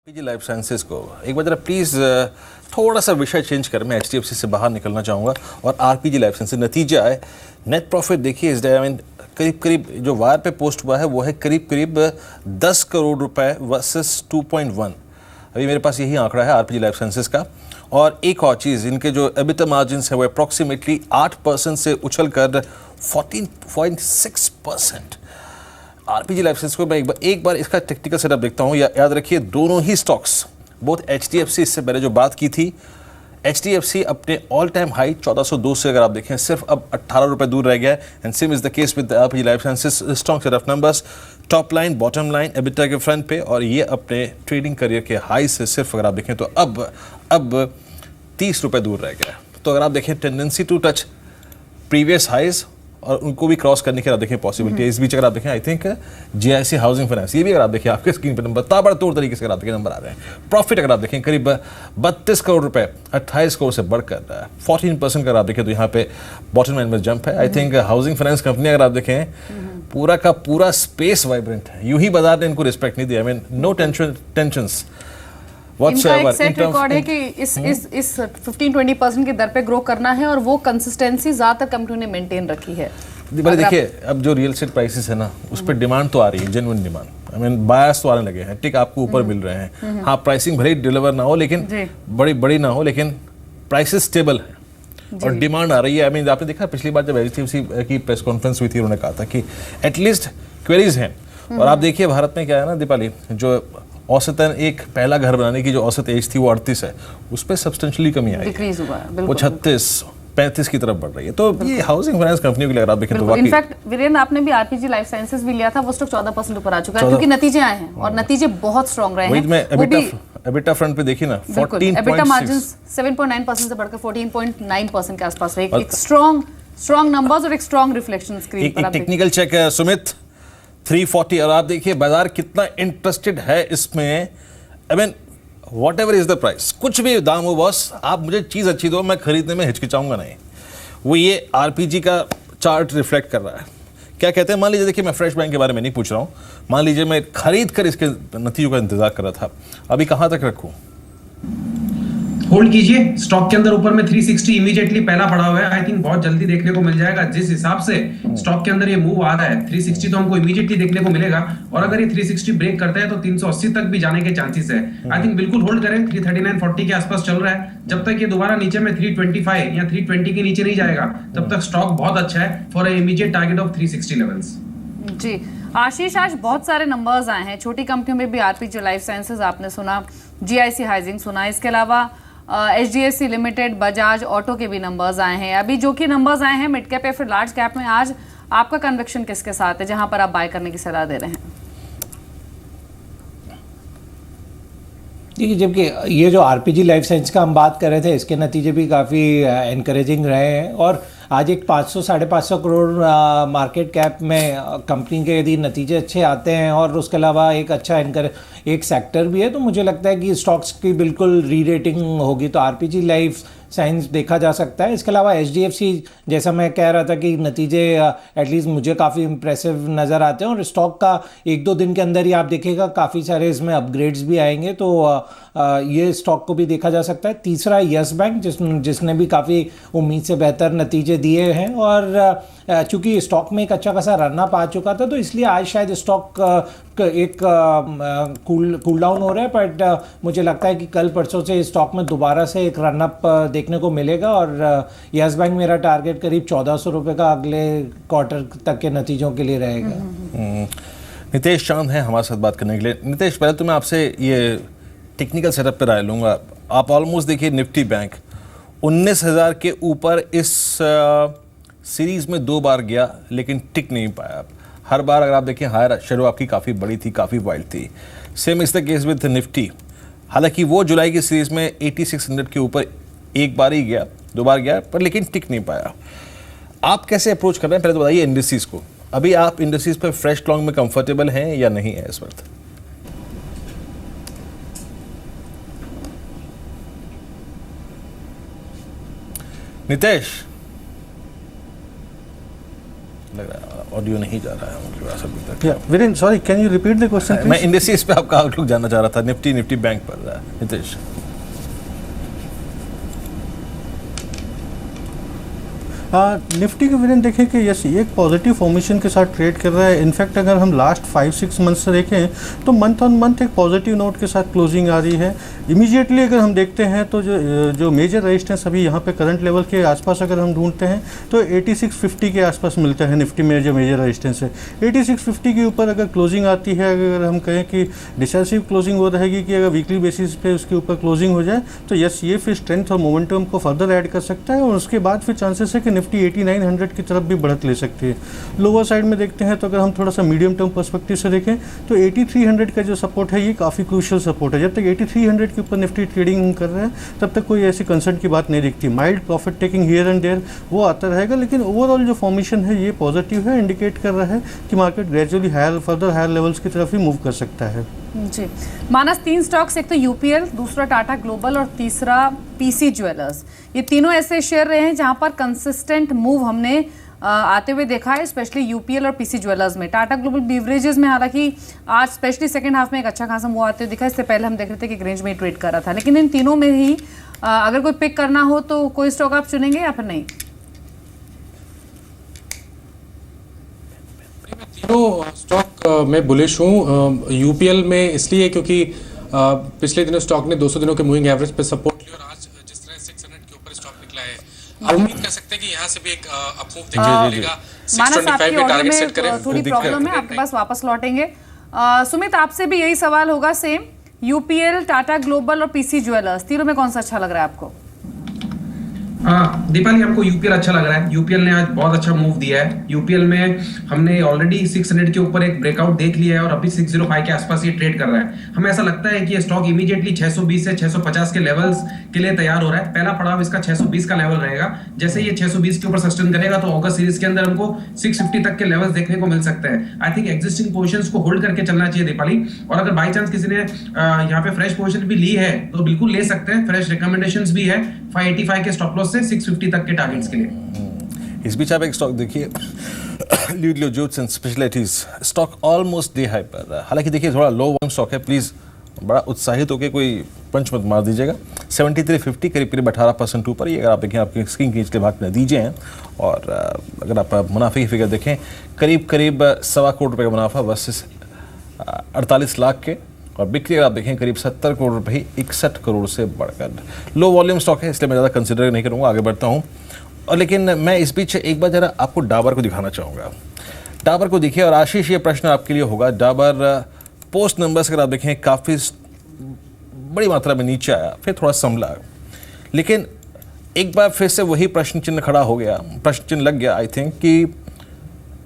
PG life sciences को एक बार जरा प्लीज़ थोड़ा सा विषय चेंज कर, मैं एचडीएफसी से बाहर निकलना चाहूँगा और आरपीजी लाइफ साइंसेज नतीजा है। नेट प्रॉफिट देखिए इस डे करीब जो वार पे पोस्ट हुआ है वो है करीब 10 करोड़ रुपए वर्सेस 2.1। अभी मेरे पास यही आंकड़ा है आरपीजी लाइफ साइंसेज का। और एक और चीज़, इनके जो एबिटा मार्जिन है वो अप्रॉक्सीमेटली 8% से उछल कर 14.6%। आरपीजी लाइफ साइंसेज को मैं एक बार इसका टेक्निकल सेटअप देखता हूँ। याद रखिए दोनों ही स्टॉक्स, बोथ एचडीएफसी, इससे पहले जो बात की थी, एचडीएफसी अपने ऑल टाइम हाई 1402 से अगर आप देखें सिर्फ अब 18 रुपए दूर रह गया है। And same is the case with RPG life sciences. Strong set of numbers, top line, bottom line, EBITDA के फ्रंट पे, और ये अपने ट्रेडिंग करियर के हाई से सिर्फ अगर आप देखें तो अब 30 रुपए दूर रह गया है। तो अगर आप देखें tendency to touch previous highs और उनको भी क्रॉस करने की आप देखें पॉसिबिलिटी है। इस बीच अगर आप देखें I think GIC housing finance, ये भी अगर आप देखें आपके स्क्रीन पर नंबर ताबड़तोड़ तरीके से अगर आप देखें नंबर आ रहे हैं। प्रॉफिट अगर आप देखें करीब 32 करोड़ रुपए 28 करोड़ से बढ़कर 14% अगर आप देखें तो यहाँ पे बॉटम लाइन में जंप है। I think housing finance company अगर आप देखें पूरा का पूरा स्पेस वाइब्रेंट है। यूं ही बाजार ने इनको रिस्पेक्ट नहीं दिया। I mean no tensions. इनका एक सेट रिकॉर्ड है कि इस 15-20% की दर पे ग्रो करना है और वो कंसिस्टेंसी ज्यादातर कंपनी ने मेंटेन रखी है। देखिए अब जो रियल एस्टेट प्राइसेस है ना उस पर डिमांड तो आ रही है, genuine demand. I mean buyers तो आने लगे हैं, टिक आपको ऊपर मिल रहे हैं। हाँ, प्राइसिंग भले ही डिलीवर ना हो लेकिन बड़ी ना हो, लेकिन प्राइसेस स्टेबल है और डिमांड आ रही है। आई मीन आपने देखा पिछली बार जब एचडीएफसी की प्रेस कॉन्फ्रेंस हुई थी उन्होंने कहा था कि एटलीस्ट क्वेरीज हैं। और आप देखिए भारत में क्या है ना दीपाली, जो औसतन एक पहला घर बनाने की जो औसत एज थी वो 38 है, उस पर सब्सटेंशियली कमी आई है। वो 36-35 की तरफ बढ़ रही है। तो ये हाउसिंग फाइनेंस कंपनियों के लिए अगर आप देखें तो वाकई इनफैक्ट वीरेंद्र आपने भी आरपीजी लाइफ साइंसेज भी लिया था, वो स्टॉक 14% ऊपर आ चुका है क्योंकि नतीजे आए हैं और नतीजे बहुत स्ट्रांग रहे हैं। एबिटा फ्रंट पे देखिए ना 14.6, एबिटा मार्जिन 7.9% से बढ़कर 14.9% के आसपास है। एक स्ट्रांग नंबर्स और एक स्ट्रांग रिफ्लेक्शन स्क्रीन पर। टेक्निकल चेक है सुमित 340 और आप देखिए बाजार कितना इंटरेस्टेड है इसमें। I mean what ever is the price, कुछ भी दाम हो बॉस, आप मुझे चीज़ अच्छी दो, मैं खरीदने में हिचकिचाऊंगा नहीं। वो ये आरपीजी का चार्ट रिफ्लेक्ट कर रहा है। क्या कहते हैं, मान लीजिए देखिए मैं फ्रेश बैंक के बारे में नहीं पूछ रहा हूँ, मान लीजिए मैं खरीद कर इसके नतीजों का इंतजार कर रहा था, अभी कहाँ तक रखूँ? होल्ड कीजिए। स्टॉक के अंदर ऊपर में 360 इमीडिएटली पहला पड़ा हुआ है। आई थिंक बहुत जल्दी देखने को मिल जाएगा। जिस हिसाब से स्टॉक के अंदर ये मूव आ रहा है 360 तो हमको इमीडिएटली देखने को मिलेगा। और अगर ये 360 ब्रेक करता है तो 380 तक भी जाने के चांसेस है। आई थिंक बिल्कुल होल्ड करें। 339.40 के आसपास चल रहा है। जब तक ये दोबारा नीचे में 325 या 320 के नीचे नहीं जाएगा तब तक स्टॉक बहुत अच्छा है for immediate target of 360 levels. जी आशीष, आज बहुत सारे नंबर्स आए हैं छोटी कंपनियों में भी। आरपीजी लाइफ साइंसेज आपने सुना, जीआईसी हाउसिंग सुना, इसके अलावा एचडीएफसी लिमिटेड, बजाज ऑटो के भी नंबर्स आए हैं। अभी जो कि नंबर्स आए हैं मिड कैप या फिर लार्ज कैप में, आज आपका कन्विक्शन किसके साथ है जहां पर आप बाय करने की सलाह दे रहे हैं? देखिए, जबकि ये जो आरपीजी लाइफ साइंस का हम बात कर रहे थे इसके नतीजे भी काफ़ी एनकरेजिंग रहे हैं। और आज एक 500-550 करोड़ मार्केट कैप में कंपनी के यदि नतीजे अच्छे आते हैं और उसके अलावा एक अच्छा एक सेक्टर भी है, तो मुझे लगता है कि स्टॉक्स की बिल्कुल री रेटिंग होगी। तो आरपीजी लाइफ साइंस देखा जा सकता है। इसके अलावा एचडीएफसी, जैसा मैं कह रहा था कि नतीजे एटलीस्ट मुझे काफ़ी इंप्रेसिव नज़र आते हैं और स्टॉक का 1-2 दिन के अंदर ही आप देखिएगा काफ़ी सारे इसमें अपग्रेड्स भी आएंगे। तो ये स्टॉक को भी देखा जा सकता है। तीसरा यस बैंक, जिसने भी काफ़ी उम्मीद से बेहतर नतीजे दिए हैं और चूँकि स्टॉक में एक अच्छा खासा रनअप आ चुका था तो इसलिए आज शायद स्टॉक एक कूल डाउन हो रहा है। बट मुझे लगता है कि कल परसों से स्टॉक में दोबारा से एक रनअप देखने को मिलेगा और यस बैंक मेरा टारगेट करीब 1400 रुपये का अगले क्वार्टर तक के नतीजों के लिए रहेगा। नितेश चांद है हमारे साथ बात करने के लिए। नितेश, पहले तो मैं आपसे ये टेक्निकल सेटअप पर राय लूँगा। आप ऑलमोस्ट देखिए निफ्टी बैंक 19,000 के ऊपर इस सीरीज़ में 2 बार गया लेकिन टिक नहीं पाया। हर बार अगर आप देखें हायर शेडो आपकी काफ़ी बड़ी थी, काफ़ी वाइड थी। Same is the case with Nifty. हालांकि वो जुलाई की सीरीज़ में 8600 के ऊपर एक बार ही गया, 2 बार गया, पर लेकिन टिक नहीं पाया। आप कैसे अप्रोच कर रहे हैं, पहले तो बताइए इंडस्ट्रीज को। अभी आप इंडस्ट्रीज पर फ्रेश लॉन्ग में कंफर्टेबल हैं या नहीं है इस वक्त? नितेश, लग रहा है ऑडियो नहीं जा रहा है उनके पास अभी तक। Virendra, sorry, can you repeat the question? मैं इंडस्ट्रीज पे आपका आउटलुक जानना चाह रहा था, निफ्टी बैंक पर। नितेश, निफ्टी के वीरेंद्र देखें कि यस, ये एक पॉजिटिव फॉर्मेशन के साथ ट्रेड कर रहा है। इनफैक्ट अगर हम लास्ट 5-6 मंथ से देखें तो मंथ ऑन मंथ एक पॉजिटिव नोट के साथ क्लोजिंग आ रही है। इमीडिएटली अगर हम देखते हैं तो जो मेजर रेजिस्टेंस अभी यहाँ पे करंट लेवल के आसपास अगर हम ढूंढते हैं तो 8650 के आसपास मिलता है निफ्टी में। जो मेजर रेजिस्टेंस है 8650 के ऊपर अगर क्लोजिंग आती है, अगर हम कहें कि डिसेसिव क्लोजिंग वो रहेगी कि अगर वीकली बेसिस पे उसके ऊपर क्लोजिंग हो जाए तो यस, ये फिर स्ट्रेंथ और मोमेंटम को फर्दर ऐड कर सकता है, और उसके बाद फिर चांसेस है कि निफ्टी 8900 की तरफ भी बढ़त ले सकती है। लोअर साइड में देखते हैं तो अगर हम थोड़ा सा मीडियम टर्म पर्सपेक्टिव से देखें तो 8300 का जो सपोर्ट है ये काफ़ी क्रूशियल सपोर्ट है। जब तक 8300 के ऊपर निफ्टी ट्रेडिंग कर रहे हैं तब तक कोई ऐसी कंसर्न की बात नहीं दिखती। Mild profit taking here and there वो आता रहेगा, लेकिन ओवरऑल जो फॉर्मेशन है ये पॉजिटिव है, इंडिकेट कर रहा है कि market gradually further higher levels की तरफ ही मूव कर सकता है। जी मानस, 3 स्टॉक्स, एक तो यूपीएल, दूसरा टाटा ग्लोबल और तीसरा पीसी ज्वेलर्स, ये तीनों ऐसे शेयर रहे हैं जहां पर कंसिस्टेंट मूव हमने आते हुए देखा है, स्पेशली यूपीएल और पीसी ज्वेलर्स में। टाटा ग्लोबल बीवरेजेस में हालांकि आज स्पेशली सेकंड हाफ में एक अच्छा खासा मूव आते हुए दिखा। इससे पहले हम देख रहे थे कि रेंज में ट्रेड कर रहा था, लेकिन इन तीनों में ही अगर कोई पिक करना हो तो कोई स्टॉक आप चुनेंगे या फिर नहीं? तीनों स्टॉक मैं बुलिश हूँ। यूपीएल में इसलिए क्योंकि पिछले दिनों स्टॉक ने 200 दिनों के मूविंग एवरेज पे सपोर्ट लिया और आज जिस तरह 600 के ऊपर स्टॉक निकला है, आप उम्मीद कर सकते हैं कि यहाँ से भी एक अप मूव देखने मिलेगा। मानस, आपकी ऑडियो में थोड़ी प्रॉब्लम है, आपके पास वापस लौटेंगे। सुमित, आपसे भी यही सवाल होगा सेम। यूपीएल, टाटा ग्लोबल और पीसी ज्वेलर्स, तीनों में कौन सा अच्छा लग रहा है आपको? हाँ दीपाली, हमको यूपीएल अच्छा लग रहा है। यूपीएल ने आज बहुत अच्छा मूव दिया है। यूपीएल में हमने ऑलरेडी 600 के ऊपर एक ब्रेकआउट देख लिया है और अभी 605 के आसपास ये ट्रेड कर रहा है। हमें ऐसा लगता है कि ये स्टॉक इमीडिएटली 620 से 650 के लेवल्स के लिए तैयार हो रहा है। पहला पड़ाव इसका 620 का लेवल रहेगा। जैसे ये 620 के ऊपर सस्टेन करेगा तो अगस्त सीरीज के अंदर हमको 650 तक के लेवल्स देखने को मिल सकते हैं। आई थिंक एग्जिस्टिंग पोजीशंस को होल्ड करके चलना चाहिए दीपाली, और अगर बाई चांस किसी ने यहाँ पे फ्रेश पोजीशन भी ली है तो बिल्कुल ले सकते हैं। फ्रेश रिकमेंडेशंस भी है 585 के स्टॉप लॉस से 650 तक के टारगेट्स के लिए। इस बीच आप एक स्टॉक देखिए, Ludlow jutes and specialities, stock almost day high पर। हालांकि देखिए थोड़ा लो वॉल्यूम स्टॉक है, प्लीज़ बड़ा उत्साहित होकर कोई पंच मत मार दीजिएगा। 7350 करीब 18% ऊपर ये अगर आप देखें, आपके स्क्रीन के नीचे भाग में दीजिए हैं। और अगर आप मुनाफे की फिगर देखें, करीब 1.25 करोड़ रुपये का मुनाफा वर्सेस 48 लाख के, और बिक्री अगर आप देखें करीब 70 करोड़ रुपये, 61 करोड़ से बढ़कर। लो वॉल्यूम स्टॉक है इसलिए मैं ज़्यादा कंसिडर नहीं करूँगा, आगे बढ़ता हूँ। और लेकिन मैं इस बीच एक बार ज़रा आपको डाबर को दिखाना चाहूँगा। डाबर को देखिए, और आशीष ये प्रश्न आपके लिए होगा। डाबर पोस्ट नंबर्स अगर आप देखें काफ़ी बड़ी मात्रा में नीचे आया, फिर थोड़ा संभला, लेकिन एक बार फिर से वही प्रश्न चिन्ह खड़ा हो गया, प्रश्न चिन्ह लग गया आई थिंक कि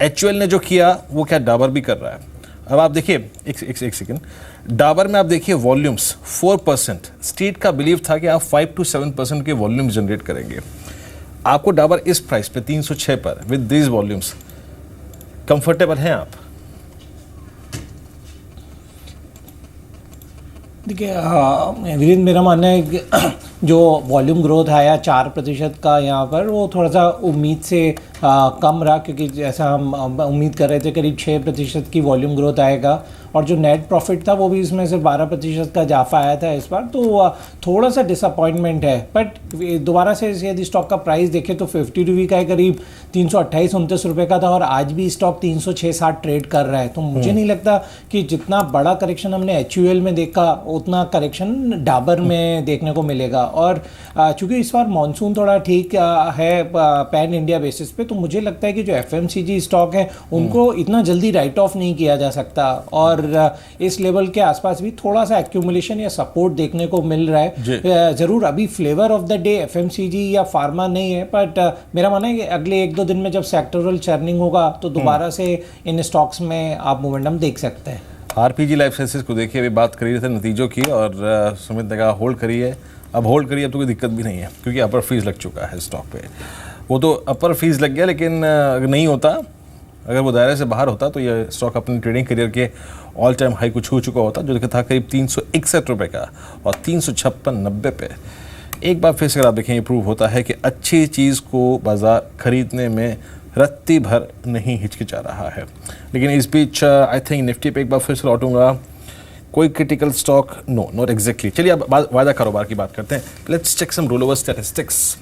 एचयूएल ने जो किया वो क्या डाबर भी कर रहा है। अब आप देखिए एक सेकेंड, डाबर में आप देखिए वॉल्यूम्स 4%, स्ट्रीट का बिलीव था कि आप 5 to 7% के वॉल्यूम जनरेट करेंगे। आपको डाबर इस प्राइस पे 306 पर विद दीज वॉल्यूम्स कंफर्टेबल हैं आप? देखिए वीरेंद्र, मेरा मानना है कि जो वॉल्यूम ग्रोथ आया 4% का यहाँ पर, वो थोड़ा सा उम्मीद से कम रहा, क्योंकि जैसा हम उम्मीद कर रहे थे करीब 6% की वॉल्यूम ग्रोथ आएगा, और जो नेट प्रॉफिट था वो भी इसमें सिर्फ 12% का जाफा आया था इस बार, तो थोड़ा सा डिसअपॉइंटमेंट है। बट दोबारा से यदि स्टॉक का प्राइस देखें तो 52 का करीब 328-29 रुपये का था, और आज भी स्टॉक 306-60 ट्रेड कर रहा है। तो मुझे नहीं लगता कि जितना बड़ा करेक्शन हमने एचयूएल में देखा उतना करेक्शन डाबर में देखने को मिलेगा। और चूँकि इस बार मानसून थोड़ा ठीक है पैन इंडिया बेसिस पे, तो मुझे लगता है कि जो एफएमसीजी स्टॉक है उनको इतना जल्दी राइट ऑफ नहीं किया जा सकता, और इस लेवल के आसपास भी थोड़ा सा एक्यूमुलेशन या सपोर्ट देखने को मिल रहा है। जरूर अभी flavour of the day FMCG या फार्मा नहीं है, बट मेरा मानना है कि अगले 1-2 दिन में जब सेक्टरल चर्निंग होगा तो दोबारा से इन स्टॉक्स में आप मोमेंटम देख सकते हैं। आरपीजी लाइफ साइंसेज को देखिए, अभी बात करी रहे थे नतीजों की, और सुमित ने कहा होल्ड करिए। अब होल्ड करिए, अब तो कोई दिक्कत भी नहीं है क्योंकि अपर फीस लग चुका है स्टॉक पे। वो तो अपर फीस लग गया, लेकिन अगर नहीं होता, अगर वो दायरे से बाहर होता तो ये स्टॉक अपने ट्रेडिंग करियर के ऑल टाइम हाई को छू चुका होता, जो था करीब 361 रुपये का, और 356.90 पे एक बार फिर से अगर आप देखें ये प्रूव होता है कि अच्छी चीज़ को बाजार खरीदने में रत्ती भर नहीं हिचकिचा रहा है। लेकिन इस बीच आई थिंक निफ्टी पे एक बार फिर से लौटूंगा। कोई critical stock no not exactly. चलिए अब वायदा कारोबार की बात करते हैं। Let's check some roll over statistics.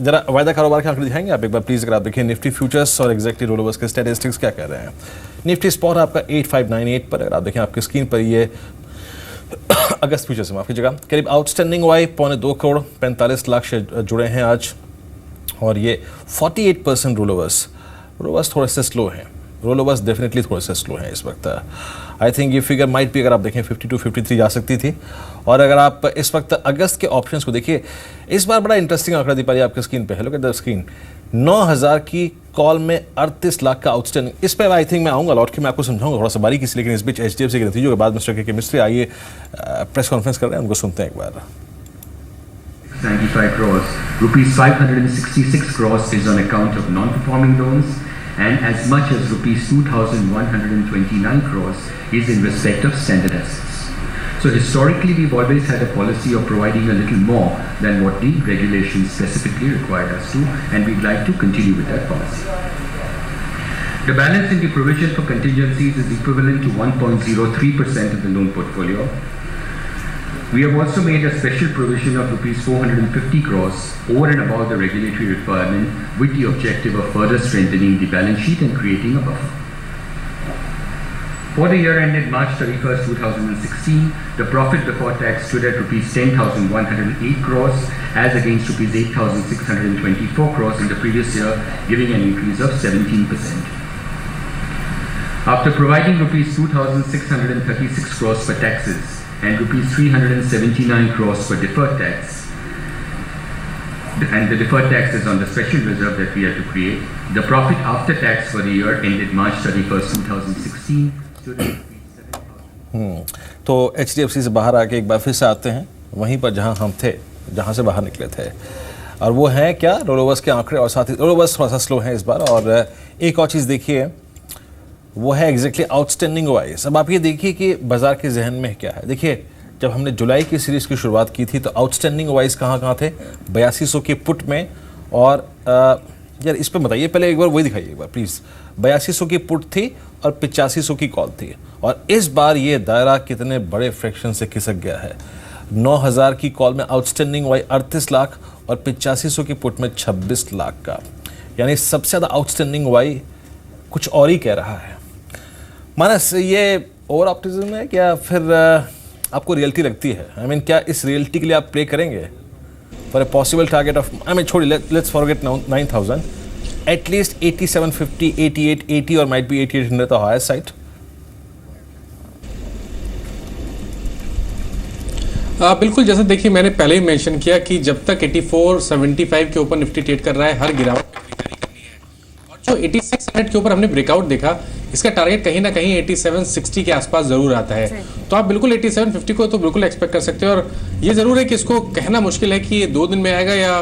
जरा वायदा कारोबार के आंकड़े दिखाएंगे आप एक बार प्लीज। अगर आप देखिए निफ्टी फ्यूचर्स और एग्जैक्टली रोल ओवर्स के स्टैटिस्टिक्स क्या कह रहे हैं। निफ्टी स्पॉट आपका 8598 पर, अगर आप देखें आपकी स्क्रीन पर ये अगस्त फ्यूचर से माफ़ी जगह करीब आउटस्टैंडिंग वाई 2.25 करोड़ 45 लाख से जुड़े हैं आज, और ये 48% रोल ओवर्स थोड़े से स्लो हैं। रोल ओवर्स डेफिनेटली थोड़े से स्लो हैं इस वक्त। आई थिंक ये फिगर माइट भी अगर आप देखें 52 53 जा सकती थी। और अगर आप इस वक्त अगस्त के ऑप्शंस को देखिए, इस बार बड़ा इंटरेस्टिंग आंकड़ा दी पाई आपकी स्क्रीन पे। लुक एट द स्क्रीन, 9000 की कॉल में 38 लाख का आउटस्टैंडिंग। इस पर आई थिंक मैं आऊँगा लौट के, मैं आपको समझाऊंगा थोड़ा सा बारीकी से। लेकिन इस बीच HDFC के नतीजों के बाद मिस्टर के मिस्त्री आइए प्रेस कॉन्फ्रेंस कर रहे हैं, उनको सुनते हैं एक बार। 95 crores. Rupees 566 crores is on account of non-performing loans, and as much as rupees 2,129 crores is in respect of standard assets. So historically, we've always had a policy of providing a little more than what the regulations specifically required us to, and we'd like to continue with that policy. The balance in the provision for contingencies is equivalent to 1.03% of the loan portfolio. We have also made a special provision of rupees 450 crores over and above the regulatory requirement with the objective of further strengthening the balance sheet and creating a buffer. For the year ended March 31st, 2016, the profit before tax stood at rupees 10,108 crores as against rupees 8,624 crores in the previous year, giving an increase of 17%. After providing rupees 2,636 crores for taxes and rupees 379 crores for deferred tax, and the deferred tax is on the special reserve that we had to create, the profit after tax for the year ended March 31st, 2016 stood at तो HDFC से बाहर आके एक बार फिर से आते हैं वहीं पर जहां हम थे, जहां से बाहर निकले थे, और वो है क्या, रोल ओवर्स के आंकड़े। और साथ ही रोल ओवर्स थोड़ा सा स्लो है इस बार। और एक और चीज़ देखिए, वो है एग्जैक्टली आउटस्टैंडिंग वाइज। अब आप ये देखिए कि बाजार के जहन में क्या है। देखिए जब हमने जुलाई की सीरीज़ की शुरुआत की थी तो आउटस्टैंडिंग वाइज कहाँ थे, 8200 के पुट में। और यार इस पर बताइए पहले एक बार वही दिखाइए एक बार प्लीज़। 8200 की पुट थी और 8500 की कॉल थी। और इस बार ये दायरा कितने बड़े फ्रैक्शन से खिसक गया है। 9000 की कॉल में आउटस्टैंडिंग वाई 38 लाख और 8500 की पुट में 26 लाख का, यानी सबसे ज़्यादा आउटस्टैंडिंग वाई कुछ और ही कह रहा है। मानस, ये ओवर ऑप्टिज्म है क्या, फिर आपको रियलिटी लगती है? आई मीन क्या इस रियलिटी के लिए आप प्ले करेंगे for a possible target of, I mean छोड़िए, लेट्स फॉरगेट 9000, एटलीस्ट 8750, 8880 और might be 8800 the higher side. बिल्कुल, जैसे देखिए मैंने पहले ही मेंशन किया कि जब तक 8475 के ऊपर निफ्टी ट्रेड कर रहा है, हर गिरावट पे खरीदारी करनी है। और जो 8600 के ऊपर हमने ब्रेकआउट देखा, इसका टारगेट कहीं ना कहीं 8760 के आसपास जरूर आता है। तो आप बिल्कुल 8750 को तो बिल्कुल एक्सपेक्ट कर सकते हो। और ये जरूर है कि इसको कहना मुश्किल है कि ये 2 दिन में आएगा या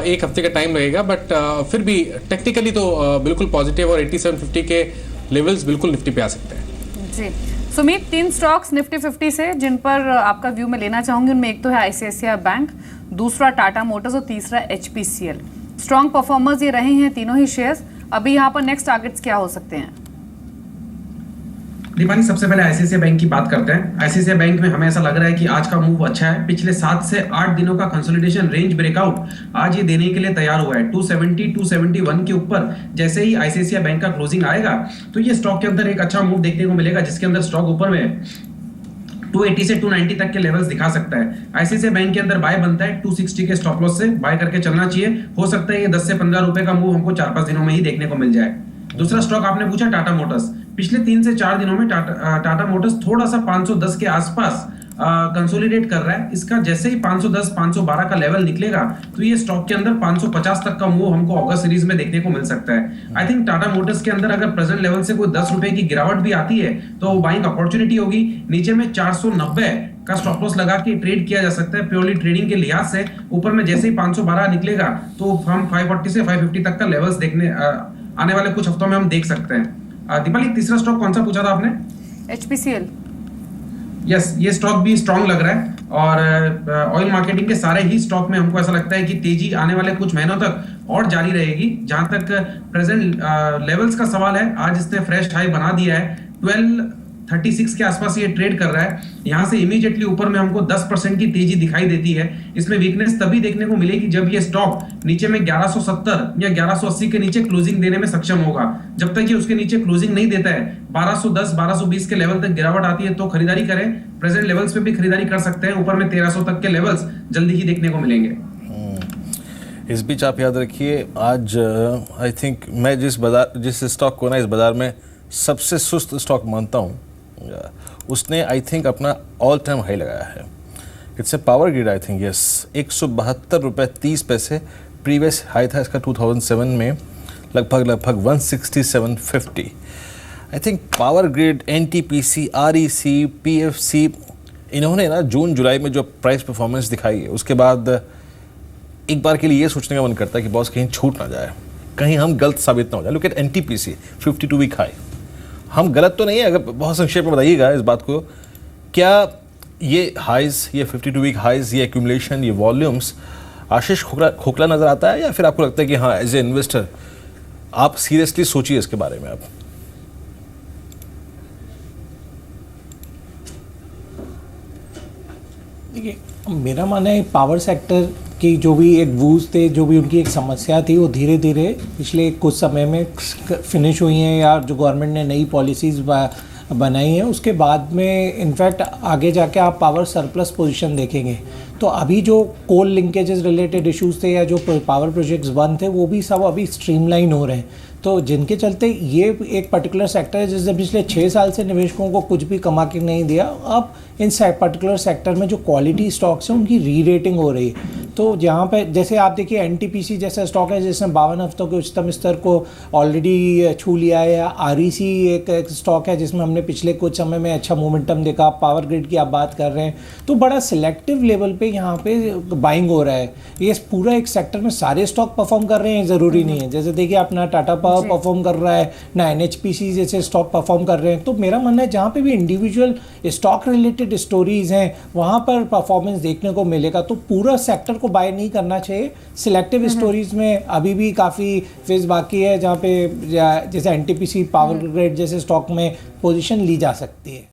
एक हफ्ते का टाइम लगेगा, बट फिर भी टेक्निकली तो बिल्कुल पॉजिटिव, और 8750 के लेवल्स बिल्कुल निफ्टी पे आ सकते हैं। जी सुमित, 3 स्टॉक्स निफ्टी 50 से जिन पर आपका व्यू में लेना चाहूंगी, उनमें एक तो है ICICI बैंक, दूसरा टाटा मोटर्स और तीसरा HPCL। स्ट्रॉन्ग परफॉर्मर्स ये रहे हैं तीनों ही शेयर्स। अभी यहाँ पर नेक्स्ट टारगेट्स क्या हो सकते हैं? दीपाली, सबसे पहले ICICI बैंक की बात करते हैं। ICICI बैंक में हमें ऐसा लग रहा है कि आज का मूव अच्छा है। पिछले 7 से 8 दिनों का कंसोलिडेशन रेंज ब्रेकआउट आज ये देने के लिए तैयार हुआ है। 270 271 के ऊपर जैसे ही ICICI बैंक का क्लोजिंग आएगा तो ये स्टॉक के अंदर एक अच्छा मूव देखने को मिलेगा, जिसके अंदर स्टॉक ऊपर में 280 से 290 तक के लेवल्स दिखा सकता है। ICICI बैंक के अंदर बाय बनता है 260 के स्टॉप लॉस से, बाय करके चलना चाहिए। हो सकता है ये 10 से 15 रुपए का मूव हमको 4-5 दिनों में ही देखने को मिल जाए। दूसरा स्टॉक आपने पूछा टाटा मोटर्स। पिछले 3 से 4 दिनों में टाटा मोटर्स थोड़ा सा 510 के आसपास कंसोलिडेट कर रहा है। इसका जैसे ही 510 512 का लेवल निकलेगा तो ये स्टॉक के अंदर 550 तक का मूव हमको अगस्त सीरीज में देखने को मिल सकता है। आई थिंक टाटा मोटर्स के अंदर अगर प्रेजेंट लेवल से कोई 10 रुपए की गिरावट भी आती है तो बाइंग अपॉर्चुनिटी होगी। नीचे में 490 का स्टॉप लॉस लगा के ट्रेड किया जा सकता है प्योरली ट्रेडिंग के लिहाज से। ऊपर में जैसे ही 512 निकलेगा तो हम 540 से 550 तक का लेवल्स देखने आने वाले कुछ हफ्तों में हम देख सकते हैं। दीपाली, तीसरा स्टॉक कौन सा पूछा था आपने? HPCL। यस, ये स्टॉक भी स्ट्रांग लग रहा है और ऑयल मार्केटिंग के सारे ही स्टॉक में हमको ऐसा लगता है कि तेजी आने वाले कुछ महीनों तक और जारी रहेगी। जहां तक प्रेजेंट लेवल्स का सवाल है, आज इसने फ्रेश हाई बना दिया है, 1236 के आसपास ये ट्रेड कर रहा है। यहां से इमीडिएटली ऊपर में हमको 10% की तेजी दिखाई देती है। इसमें वीकनेस तभी देखने को मिलेगी जब ये स्टॉक नीचे में 1170 या 1180 के नीचे क्लोजिंग देने में सक्षम होगा। जब तक ये उसके नीचे क्लोजिंग नहीं देता है, 1210 1220 के लेवल तक गिरावट आती है तो खरीदारी करें। प्रेजेंट लेवल्स पे भी खरीदारी कर सकते हैं। ऊपर में 1300 तक के लेवल्स जल्दी ही देखने को मिलेंगे। इस बीच आप याद रखिए, आज आई थिंक मैं जिस स्टॉक को ना इस बाजार में सबसे सुस्त स्टॉक मानता हूँ, उसने आई थिंक अपना ऑल टाइम हाई लगाया है। It's a power grid, I think yes, 172 रुपये 30 पैसे प्रीवियस हाई था इसका 2007 में, लगभग 167.50। I think power grid, NTPC, REC, PFC, इन्होंने ना जून जुलाई में जो प्राइस परफॉर्मेंस दिखाई है, उसके बाद एक बार के लिए ये सोचने का मन करता है कि बॉस कहीं छूट ना जाए, कहीं हम गलत साबित ना हो जाए। Look at NTPC 52 week high. हम गलत तो नहीं है, अगर बहुत संक्षेप में बताइएगा इस बात को, क्या ये हाइज, ये 52 वीक हाइज, ये एक्यूमुलेशन, ये वॉल्यूम्स आशीष खोखला नजर आता है, या फिर आपको लगता है कि हाँ एज ए इन्वेस्टर आप सीरियसली सोचिए इसके बारे में? आप देखिए, मेरा मानना है पावर सेक्टर की जो भी एक वूज थे, जो भी उनकी एक समस्या थी, वो धीरे धीरे पिछले कुछ समय में फिनिश हुई हैं, या जो गवर्नमेंट ने नई पॉलिसीज़ बनाई हैं उसके बाद में इनफैक्ट आगे जाके आप पावर सरप्लस पोजीशन देखेंगे। तो अभी जो कोल लिंकेजेस रिलेटेड इश्यूज थे या जो पावर प्रोजेक्ट्स बंद थे, वो भी सब अभी स्ट्रीमलाइन हो रहे हैं। तो जिनके चलते ये एक पर्टिकुलर सेक्टर है जिसने पिछले 6 साल से निवेशकों को कुछ भी कमा के नहीं दिया, अब इन पर्टिकुलर सेक्टर में जो क्वालिटी स्टॉक्स हैं उनकी री रेटिंग हो रही है। तो जहाँ पे जैसे आप देखिए एनटीपीसी जैसा स्टॉक है जिसने 52 हफ्तों के उच्चतम स्तर को ऑलरेडी छू लिया है, या आरईसी एक स्टॉक है जिसमें हमने पिछले कुछ समय में अच्छा मोमेंटम देखा। पावर ग्रिड की आप बात कर रहे हैं, तो बड़ा सिलेक्टिव लेवल पे यहाँ पे बाइंग हो रहा है। ये पूरा एक सेक्टर में सारे स्टॉक परफॉर्म कर रहे हैं ज़रूरी नहीं है। जैसे देखिए अपना टाटा पावर परफॉर्म कर रहा है, ना एनएचपीसी जैसे स्टॉक परफॉर्म कर रहे हैं। तो मेरा मानना है जहाँ पे भी इंडिविजुअल स्टॉक रिलेटेड स्टोरीज हैं वहाँ पर परफॉर्मेंस देखने को मिलेगा। तो पूरा सेक्टर को बाय नहीं करना चाहिए। सिलेक्टिव स्टोरीज में अभी भी काफ़ी फेज बाकी है जहाँ पे जैसे एनटीपीसी, पावर ग्रिड जैसे स्टॉक में पोजीशन ली जा सकती है।